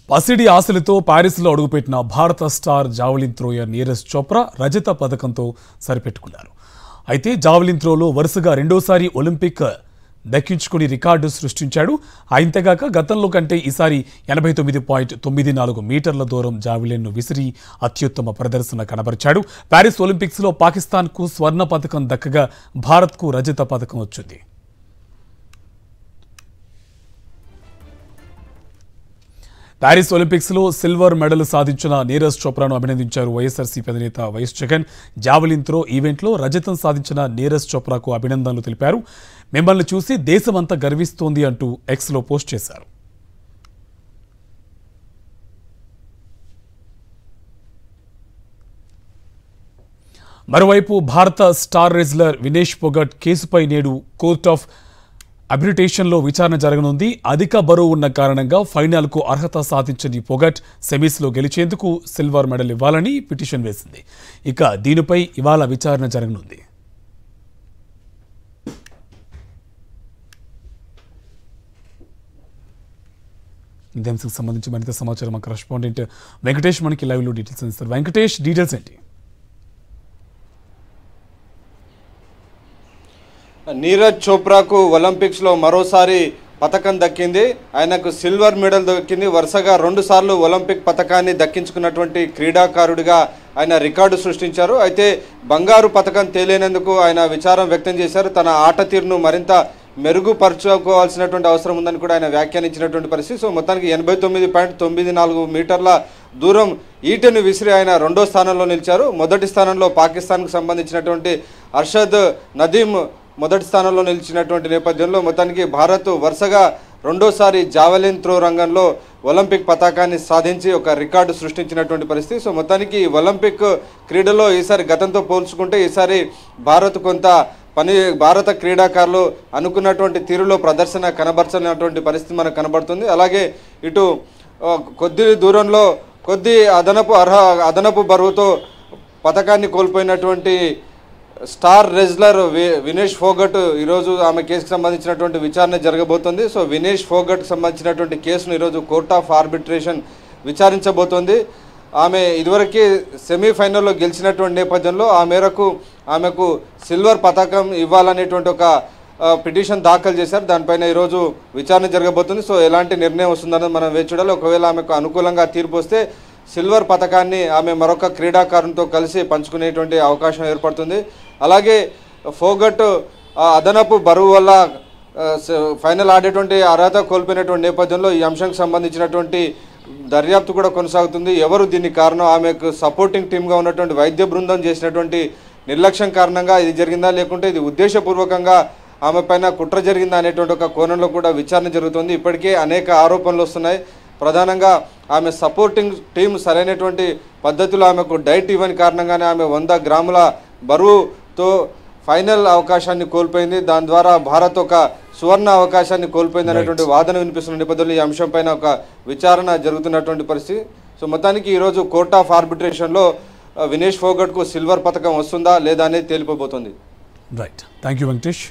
పసిడి ఆశలతో ప్యారిస్లో అడుగుపెట్టిన భారత star javelin thrower Neeraj Chopra రజత పథకంతో సరిపెట్టుకున్నారు. అయితే జావలిన్ థ్రోలో వరుసగా రెండోసారి ఒలింపిక్ దక్కించుకుని రికార్డు సృష్టించాడు. ఇంతగాక గతంలో కంటే ఈసారి 89.94 మీటర్ల దూరం జావలిన్ను విసిరి అత్యుత్తమ ప్రదర్శన కనబరిచాడు. ప్యారిస్ ఒలింపిక్స్లో పాకిస్తాన్కు స్వర్ణ పథకం దక్కగా భారత్కు రజత పథకం వచ్చింది. ప్యారిస్ ఒలింపిక్స్లో సిల్వర్ మెడల్ సాధించిన నీరజ్ చోప్రాను అభినందించారు వైఎస్ఆర్సీపీ అధినేత వైఎస్ జగన్. జావలిన్ త్రో ఈవెంట్లో రజతం సాధించిన నీరజ్ చోప్రాకు అభినందనలు తెలిపారు. మిమ్మల్ని చూసి దేశమంతా గర్విస్తోంది అంటూ ఎక్స్లో పోస్ట్ చేశారు. మరోవైపు భారత స్టార్ రెజ్లర్ వినేష్ ఫోగట్ కేసుపై నేడు కోర్ట్ ఆఫ్ అబ్రిటేషన్లో విచారణ జరగనుంది. అధిక బరువు ఉన్న కారణంగా ఫైనల్కు అర్హత సాధించని ఫోగట్ సెమీస్లో గెలిచేందుకు సిల్వర్ మెడల్ ఇవ్వాలని పిటిషన్ వేసింది. ఇక దీనిపై ఇవాళ విచారణ జరగనుంది. ఇదే అంశానికి సంబంధించి మరింత సమాచారం మా కరెస్పాండెంట్ వెంకటేష్ మనకి లైవ్లో డీటెయిల్స్ అందిస్తారు. వెంకటేష్, డీటెయిల్స్ ఏంటి? నీరజ్ చోప్రాకు ఒలింపిక్స్లో మరోసారి పథకం దక్కింది. ఆయనకు సిల్వర్ మెడల్ దక్కింది. వరుసగా 2 సార్లు ఒలింపిక్ పథకాన్ని దక్కించుకున్నటువంటి క్రీడాకారుడిగా ఆయన రికార్డు సృష్టించారు. అయితే బంగారు పథకం తేలేనందుకు ఆయన విచారం వ్యక్తం చేశారు. తన ఆట తీరును మరింత మెరుగుపరచుకోవాల్సినటువంటి అవసరం ఉందని కూడా ఆయన వ్యాఖ్యానించినటువంటి పరిస్థితి. సో మొత్తానికి 89.94 మీటర్ల దూరం ఈటెను విసిరి ఆయన 2వ స్థానంలో నిలిచారు. మొదటి స్థానంలో పాకిస్తాన్కు సంబంధించినటువంటి అర్షద్ నదీమ్ మొదటి స్థానంలో నిలిచినటువంటి నేపథ్యంలో మొత్తానికి భారత్ వరుసగా 2వసారి జావెలిన్ త్రో రంగంలో ఒలింపిక్ పతాకాన్ని సాధించి ఒక రికార్డు సృష్టించినటువంటి పరిస్థితి. సో మొత్తానికి ఒలింపిక్ క్రీడలో ఈసారి గతంతో పోల్చుకుంటే ఈసారి భారత్ కొంత భారత క్రీడాకారులు అనుకున్నటువంటి తీరులో ప్రదర్శన కనబరచినటువంటి పరిస్థితి మనకు కనబడుతుంది. అలాగే ఇటు కొద్ది దూరంలో కొద్ది అదనపు బరువుతో పథకాన్ని కోల్పోయినటువంటి స్టార్ రెజ్లర్ వినేష్ ఫోగట్ ఈరోజు ఆమె కేసుకు సంబంధించినటువంటి విచారణ జరగబోతోంది. సో వినేష్ ఫోగట్కు సంబంధించినటువంటి కేసును ఈరోజు కోర్ట్ ఆఫ్ ఆర్బిట్రేషన్ విచారించబోతోంది. ఆమె ఇదివరకే సెమీఫైనల్లో గెలిచినటువంటి నేపథ్యంలో ఆ మేరకు ఆమెకు సిల్వర్ పతాకం ఇవ్వాలనేటువంటి ఒక పిటిషన్ దాఖలు చేశారు. దానిపైన ఈరోజు విచారణ జరగబోతుంది. సో ఎలాంటి నిర్ణయం వస్తుందన్నది మనం వేచి చూడాలి. ఒకవేళ ఆమెకు అనుకూలంగా తీర్పు వస్తే సిల్వర్ పథకాన్ని ఆమె మరొక క్రీడాకారునితో కలిసి పంచుకునేటువంటి అవకాశం ఏర్పడుతుంది. అలాగే ఫోగట్ అదనపు బరువు వల్ల ఫైనల్ ఆడేటువంటి అర్హత కోల్పోయినటువంటి నేపథ్యంలో ఈ అంశానికి సంబంధించినటువంటి దర్యాప్తు కూడా కొనసాగుతుంది. ఎవరు దీనికి కారణం, ఆమెకు సపోర్టింగ్ టీమ్గా ఉన్నటువంటి వైద్య బృందం చేసినటువంటి నిర్లక్ష్యం కారణంగా ఇది జరిగిందా, లేకుంటే ఇది ఉద్దేశపూర్వకంగా ఆమె పైన కుట్ర జరిగిందా అనేటువంటి ఒక కోణంలో కూడా విచారణ జరుగుతుంది. ఇప్పటికే అనేక ఆరోపణలు వస్తున్నాయి. ప్రధానంగా ఆమె సపోర్టింగ్ టీం సరైనటువంటి పద్ధతిలో ఆమెకు డైట్ ఇవ్వని కారణంగానే ఆమె 100 గ్రాముల బరువుతో ఫైనల్ అవకాశాన్ని కోల్పోయింది. దాని ద్వారా భారత్ ఒక సువర్ణ అవకాశాన్ని కోల్పోయింది అనేటువంటి వాదన వినిపిస్తున్న నేపథ్యంలో ఈ అంశం పైన ఒక విచారణ జరుగుతున్నటువంటి పరిస్థితి. సో మొత్తానికి ఈరోజు కోర్ట్ ఆఫ్ ఆర్బిట్రేషన్లో వినేష్ ఫోగట్కు సిల్వర్ పథకం వస్తుందా లేదా అనేది తేలిపోబోతుంది. Right, thank you Venkatesh.